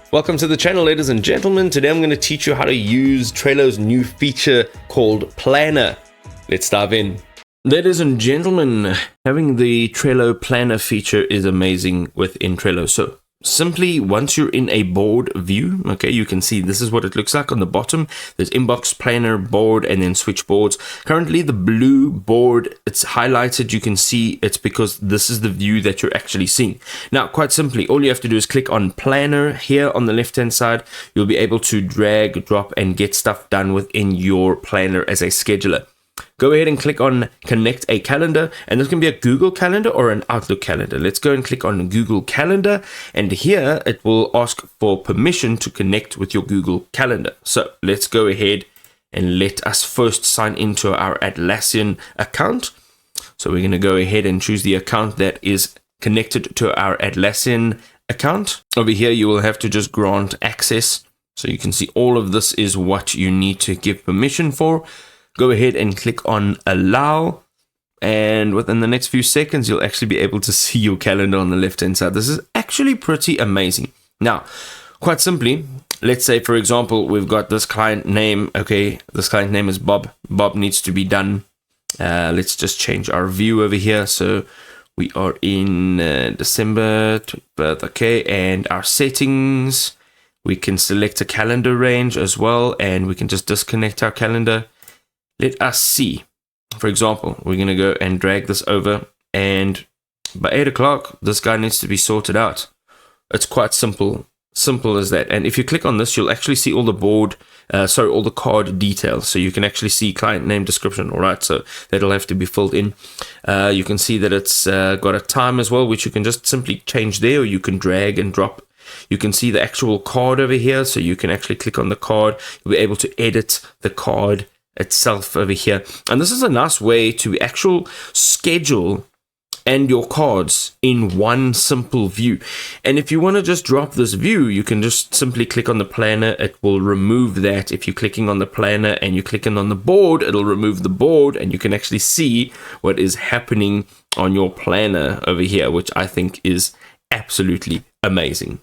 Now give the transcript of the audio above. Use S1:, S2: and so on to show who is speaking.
S1: Welcome to the channel, ladies and gentlemen. Today I'm going to teach you how to use Trello's new feature called Planner. Let's dive in. Ladies and gentlemen, having the Trello Planner feature is amazing within Trello. So simply, once you're in a board view, okay, you can see this is what it looks like on the bottom. There's inbox, planner, board, and then switchboards. Currently, the blue board, it's highlighted. You can see it's because this is the view that you're actually seeing. Now, quite simply, all you have to do is click on planner here on the left-hand side. You'll be able to drag, drop, and get stuff done within your planner as a scheduler. Go ahead and click on connect a calendar, and this can be a Google Calendar or an Outlook calendar. Let's go and click on Google Calendar, and here it will ask for permission to connect with your Google Calendar. So let's go ahead and let us first sign into our Atlassian account. So we're going to go ahead and choose the account that is connected to our Atlassian account. Over here, you will have to just grant access. So you can see all of this is what you need to give permission for. Go ahead and click on allow, and within the next few seconds you'll actually be able to see your calendar on the left hand side. This is actually pretty amazing. Now, quite simply, let's say for example we've got this client name. Okay, this client name is Bob. Bob needs to be done. Let's just change our view over here. So we are in December 12th. Okay, and our settings, we can select a calendar range as well, and we can just disconnect our calendar. Let us see. For example, we're going to go and drag this over, and by 8 o'clock, this guy needs to be sorted out. It's quite simple as that. And if you click on this, you'll actually see all the all the card details. So you can actually see client name description. All right, so that'll have to be filled in. You can see that it's got a time as well, which you can just simply change there, or you can drag and drop. You can see the actual card over here, so you can actually click on the card. You'll be able to edit the card itself over here, and this is a nice way to actual schedule and your cards in one simple view. And if you want to just drop this view, you can just simply click on the planner. It will remove that. If you're clicking on the planner and you're clicking on the board, it'll remove the board, and you can actually see what is happening on your planner over here, which I think is absolutely amazing.